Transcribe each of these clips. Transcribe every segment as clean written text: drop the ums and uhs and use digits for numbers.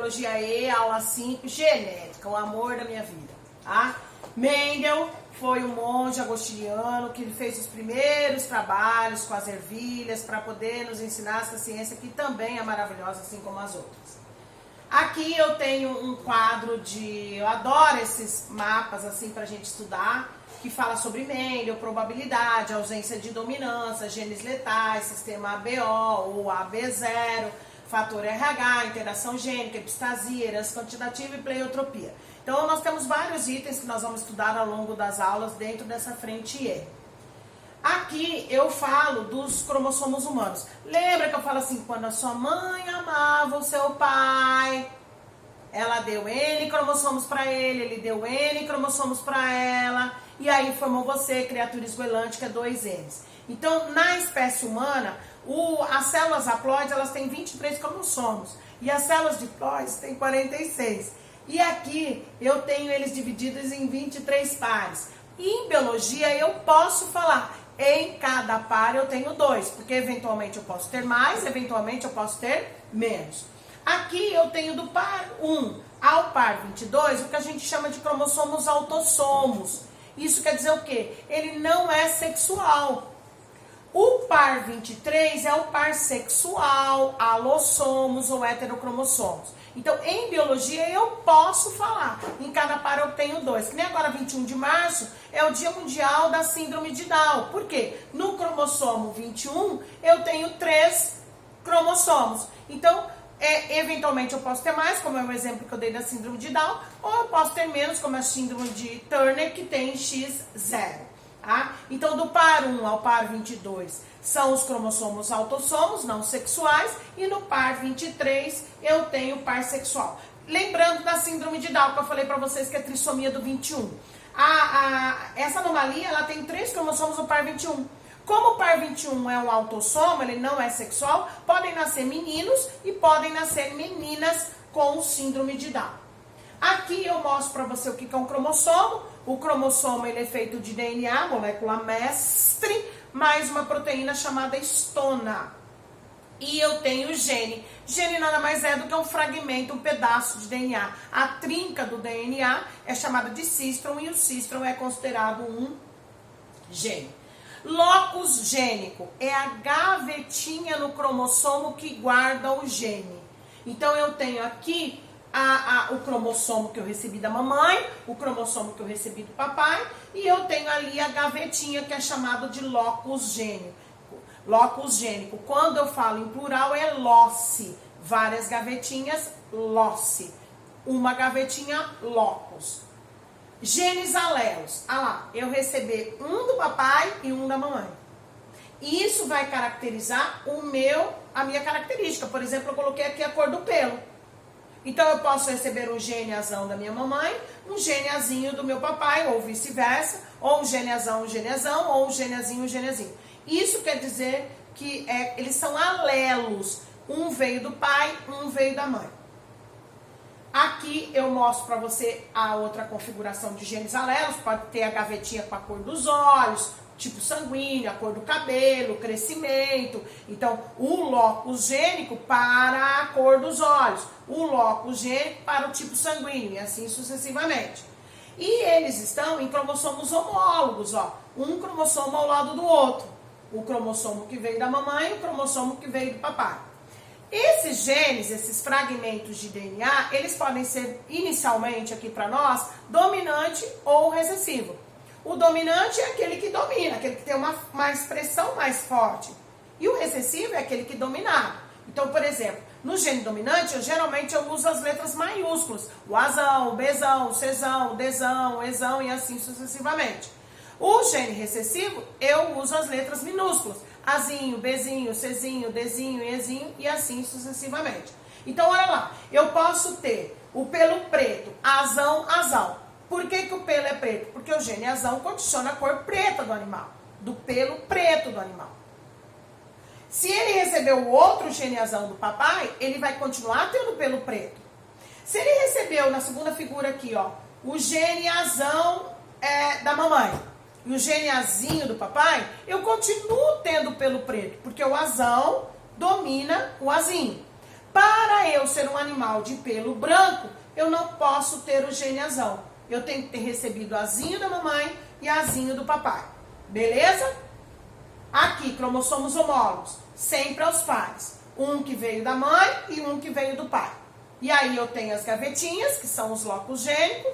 Biologia E, aula 5, genética, o amor da minha vida, tá? Mendel foi um monge agostiniano que fez os primeiros trabalhos com as ervilhas para poder nos ensinar essa ciência que também é maravilhosa, assim como as outras. Aqui eu tenho um quadro eu adoro esses mapas assim pra gente estudar, que fala sobre Mendel, probabilidade, ausência de dominância, genes letais, sistema ABO ou AB0, fator RH, interação gênica, epistasia, herança quantitativa e pleiotropia. Então nós temos vários itens que nós vamos estudar ao longo das aulas dentro dessa frente E. Aqui eu falo dos cromossomos humanos. Lembra que eu falo assim, quando a sua mãe amava o seu pai, ela deu N cromossomos para ele deu N cromossomos para ela, e aí formou você, criatura esgoelante, que é 2Ns. Então, na espécie humana, as células haploides, elas têm 23 cromossomos, e as células diploides têm 46. E aqui eu tenho eles divididos em 23 pares. E em biologia eu posso falar, em cada par eu tenho 2, porque eventualmente eu posso ter mais, eventualmente eu posso ter menos. Aqui eu tenho do par 1 ao par 22 o que a gente chama de cromossomos autossomos. Isso quer dizer o quê? Ele não é sexual. O par 23 é o par sexual, alossomos ou heterocromossomos. Então, em biologia, eu posso falar. Em cada par eu tenho 2. Que nem agora, 21 de março, é o Dia Mundial da Síndrome de Down. Por quê? No cromossomo 21, eu tenho 3 cromossomos. Então, eventualmente eu posso ter mais, como é o exemplo que eu dei da síndrome de Down, ou eu posso ter menos, como a síndrome de Turner, que tem X0. Tá? Então, do par 1 ao par 22 são os cromossomos autossomos, não sexuais, e no par 23 eu tenho par sexual. Lembrando da síndrome de Down, que eu falei para vocês que é trissomia do 21. Essa anomalia, ela tem 3 cromossomos no par 21. Como o par 21 é um autossomo, ele não é sexual, podem nascer meninos e podem nascer meninas com síndrome de Down. Aqui eu mostro para você o que é um cromossomo. O cromossomo ele é feito de DNA, molécula mestre, mais uma proteína chamada histona. E eu tenho gene. Gene nada mais é do que um fragmento, um pedaço de DNA. A trinca do DNA é chamada de cístron e o cístron é considerado um gene. Locus gênico é a gavetinha no cromossomo que guarda o gene. Então eu tenho aqui o cromossomo que eu recebi da mamãe, o cromossomo que eu recebi do papai, e eu tenho ali a gavetinha que é chamado de locus gênico. Locus gênico, quando eu falo em plural, é loci. Várias gavetinhas, loci. Uma gavetinha, locus. Genes alelos. Eu recebi um do papai e um da mamãe. Isso vai caracterizar a minha característica. Por exemplo, eu coloquei aqui a cor do pelo. Então, eu posso receber um gene azão da minha mamãe, um gene azinho do meu papai, ou vice-versa, ou um gene azão, ou um gene azinho, um gene azinho. Isso quer dizer que eles são alelos. Um veio do pai, um veio da mãe. Aqui eu mostro para você a outra configuração de genes alelos. Pode ter a gavetinha com a cor dos olhos, tipo sanguíneo, a cor do cabelo, crescimento. Então, o locus gênico para a cor dos olhos, o locus gênico para o tipo sanguíneo, e assim sucessivamente. E eles estão em cromossomos homólogos, um cromossomo ao lado do outro. O cromossomo que veio da mamãe e o cromossomo que veio do papai. Esses genes, esses fragmentos de DNA, eles podem ser, inicialmente aqui para nós, dominante ou recessivo. O dominante é aquele que domina, aquele que tem uma expressão mais forte. E o recessivo é aquele que domina. Então, por exemplo, no gene dominante, geralmente eu uso as letras maiúsculas. O Azão, o Bzão, o Czão, o Dzão, o Ezão e assim sucessivamente. O gene recessivo, eu uso as letras minúsculas. Azinho, Bzinho, Czinho, Dzinho, Ezinho e assim sucessivamente. Então, olha lá, eu posso ter o pelo preto, azão, azão. Por que o pelo é preto? Porque o gene azão condiciona a cor preta do animal, do pelo preto do animal. Se ele recebeu o outro gene azão do papai, ele vai continuar tendo pelo preto. Se ele recebeu, na segunda figura aqui, o gene azão da mamãe e o gene azinho do papai, eu continuo tendo pelo preto, porque o azão domina o azinho. Para eu ser um animal de pelo branco, eu não posso ter o gene azão. Eu tenho que ter recebido azinho da mamãe e azinho do papai. Beleza? Aqui, cromossomos homólogos, sempre aos pares. Um que veio da mãe e um que veio do pai. E aí eu tenho as gavetinhas, que são os locos gênicos.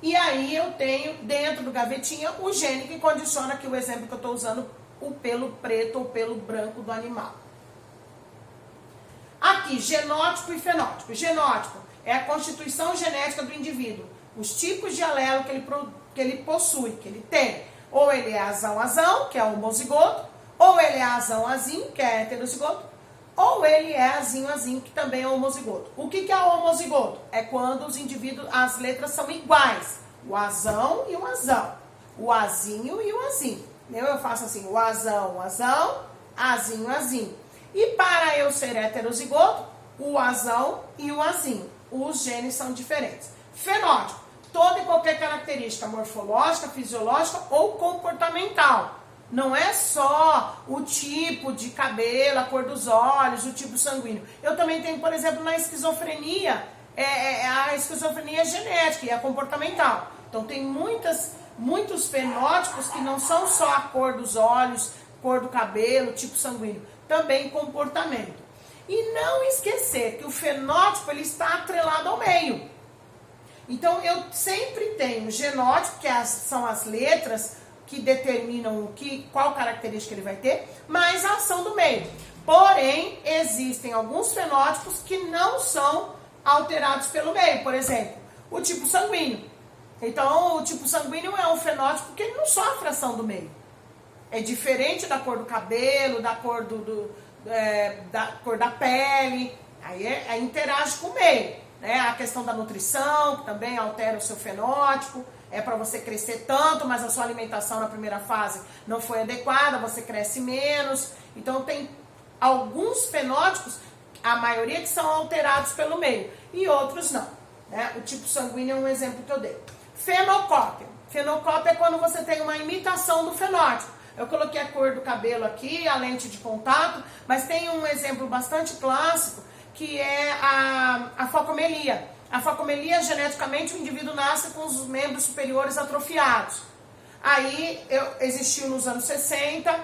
E aí eu tenho dentro do gavetinha o gene que condiciona aqui o exemplo que eu estou usando, o pelo preto ou pelo branco do animal. Aqui, genótipo e fenótipo. Genótipo é a constituição genética do indivíduo. Os tipos de alelo que ele possui, que ele tem. Ou ele é azão-azão, que é homozigoto. Ou ele é azão-azinho, que é heterozigoto. Ou ele é azinho-azinho, que também é homozigoto. O que é homozigoto? É quando os indivíduos, as letras são iguais. O azão e o azão. O azinho e o azinho. Eu faço assim, o azão, azinho, azinho. E para eu ser heterozigoto, o azão e o azinho. Os genes são diferentes. Fenótipo. Toda e qualquer característica morfológica, fisiológica ou comportamental. Não é só o tipo de cabelo, a cor dos olhos, o tipo sanguíneo. Eu também tenho, por exemplo, na esquizofrenia, a esquizofrenia genética e a comportamental. Então tem muitos fenótipos que não são só a cor dos olhos, cor do cabelo, tipo sanguíneo, também comportamento. E não esquecer que o fenótipo ele está atrelado ao meio. Então eu sempre tenho genótipo, que são as letras que determinam qual característica ele vai ter, mas a ação do meio. Porém, existem alguns fenótipos que não são alterados pelo meio. Por exemplo, o tipo sanguíneo. Então, o tipo sanguíneo é um fenótipo que ele não sofre ação do meio. É diferente da cor do cabelo, da cor da cor da pele. Aí interage com o meio. Né? A questão da nutrição, que também altera o seu fenótipo. É para você crescer tanto, mas a sua alimentação na primeira fase não foi adequada, você cresce menos. Então tem alguns fenótipos, a maioria que são alterados pelo meio, e outros não. Né? O tipo sanguíneo é um exemplo que eu dei. Fenocópia. Fenocópia é quando você tem uma imitação do fenótipo. Eu coloquei a cor do cabelo aqui, a lente de contato, mas tem um exemplo bastante clássico, que é a focomelia. A focomelia, geneticamente, o indivíduo nasce com os membros superiores atrofiados. Aí, existiu nos anos 60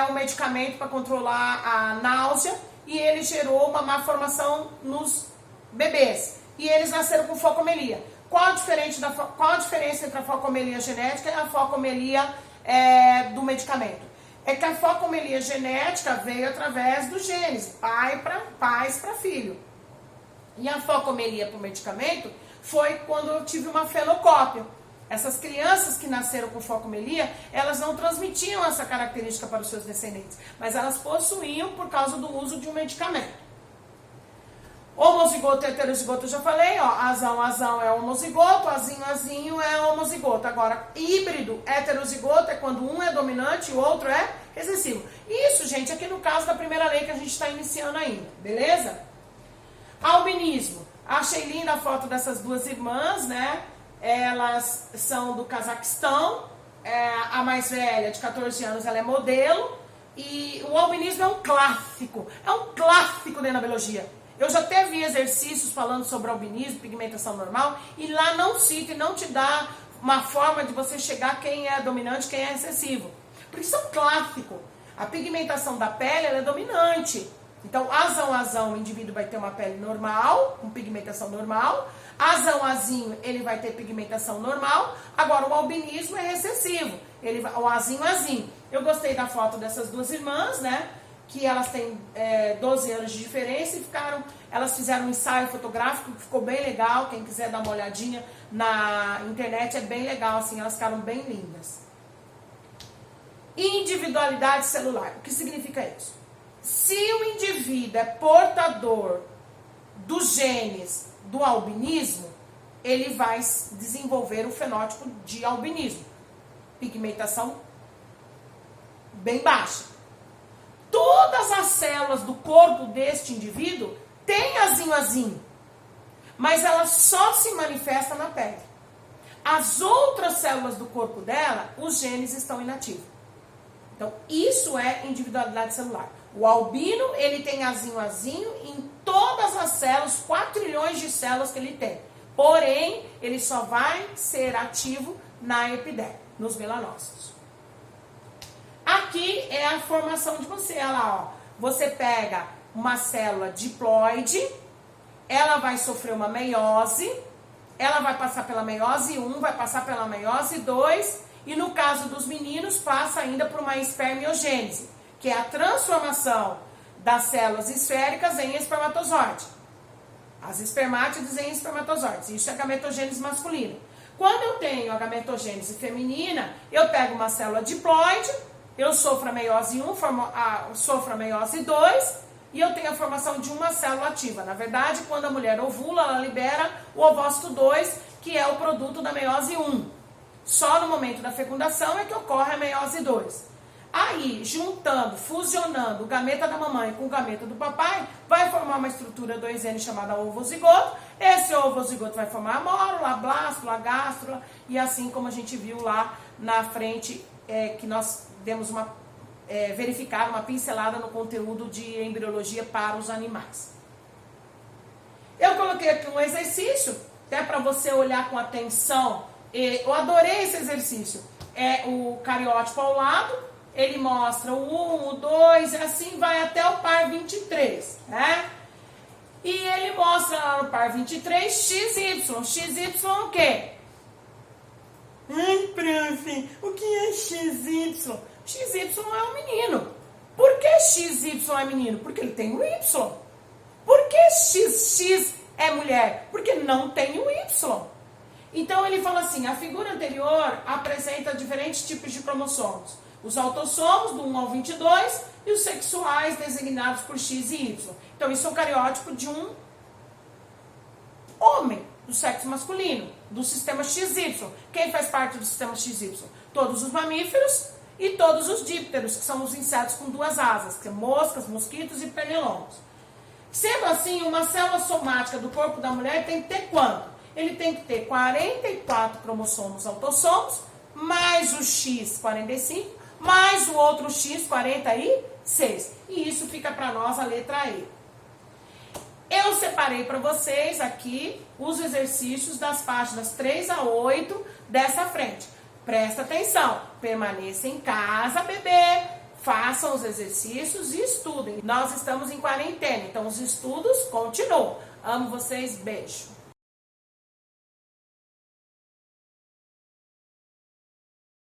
um medicamento para controlar a náusea e ele gerou uma má formação nos bebês. E eles nasceram com focomelia. Qual a diferença entre a focomelia genética e a focomelia do medicamento? É que a focomelia genética veio através dos genes, pais para filho. E a focomelia por medicamento foi quando eu tive uma fenocópia. Essas crianças que nasceram com focomelia, elas não transmitiam essa característica para os seus descendentes, mas elas possuíam por causa do uso de um medicamento. Homozigoto e heterozigoto eu já falei, ó, azão é homozigoto, azinho é homozigoto. Agora, híbrido heterozigoto é quando um é dominante e o outro é recessivo. Isso, gente, aqui no caso da primeira lei que a gente está iniciando ainda, beleza? Albinismo. Achei linda a foto dessas duas irmãs, né? Elas são do Cazaquistão. A mais velha, de 14 anos, ela é modelo. E o albinismo é um clássico dentro da biologia. Eu já até vi exercícios falando sobre albinismo, pigmentação normal, e lá não cita e não te dá uma forma de você chegar quem é dominante, quem é recessivo. Porque isso é um clássico. A pigmentação da pele, ela é dominante. Então, azão, o indivíduo vai ter uma pele normal, com pigmentação normal. Azinho, ele vai ter pigmentação normal. Agora, o albinismo é recessivo. O azinho. Eu gostei da foto dessas duas irmãs, né? Que elas têm 12 anos de diferença e elas fizeram um ensaio fotográfico que ficou bem legal. Quem quiser dar uma olhadinha na internet, é bem legal, assim, elas ficaram bem lindas. Individualidade celular. O que significa isso? Se o indivíduo é portador dos genes do albinismo, ele vai desenvolver o fenótipo de albinismo. Pigmentação bem baixa. Todas as células do corpo deste indivíduo têm azinho, mas ela só se manifesta na pele. As outras células do corpo dela, os genes estão inativos. Então, isso é individualidade celular. O albino, ele tem azinho em todas as células, 4 trilhões de células que ele tem. Porém, ele só vai ser ativo na epiderme, nos melanócitos. Aqui é a formação de você, olha lá, ó. Você pega uma célula diploide, ela vai sofrer uma meiose, ela vai passar pela meiose 1, vai passar pela meiose 2, e no caso dos meninos, passa ainda por uma espermiogênese, que é a transformação das células esféricas em espermatozoide. As espermátides em espermatozoides. Isso é gametogênese masculina. Quando eu tenho a gametogênese feminina, eu pego uma célula diploide, eu sofro a meiose 1, sofro a meiose 2, e eu tenho a formação de uma célula ativa. Na verdade, quando a mulher ovula, ela libera o ovócito 2, que é o produto da meiose 1. Só no momento da fecundação é que ocorre a meiose 2. Aí, juntando, fusionando o gameta da mamãe com o gameta do papai, vai formar uma estrutura 2N chamada ovozigoto. Esse ovozigoto vai formar a mórula, a blástula, a gástrula, e assim como a gente viu lá na frente, que nós demos verificar uma pincelada no conteúdo de embriologia para os animais. Eu coloquei aqui um exercício, até para você olhar com atenção. Eu adorei esse exercício. É o cariótipo ao lado. Ele mostra o 1, o 2, assim vai até o par 23, né? E ele mostra lá no par 23 XY. XY o quê? Ai, prof, o que é XY? XY é um menino. Por que XY é menino? Porque ele tem o Y. Por que XX é mulher? Porque não tem o Y. Então ele fala assim, a figura anterior apresenta diferentes tipos de cromossomos. Os autossomos, do 1 ao 22, e os sexuais, designados por X e Y. Então, isso é o cariótipo de um homem, do sexo masculino, do sistema XY. Quem faz parte do sistema XY? Todos os mamíferos e todos os dípteros, que são os insetos com 2 asas, que são moscas, mosquitos e pernilongos. Sendo assim, uma célula somática do corpo da mulher tem que ter quanto? Ele tem que ter 44 cromossomos autossomos, mais o X, 45, mais o outro X, 46. E isso fica para nós a letra E. Eu separei para vocês aqui os exercícios das páginas 3 a 8 dessa frente. Presta atenção, permaneça em casa, bebê, façam os exercícios e estudem. Nós estamos em quarentena, então os estudos continuam. Amo vocês, beijo.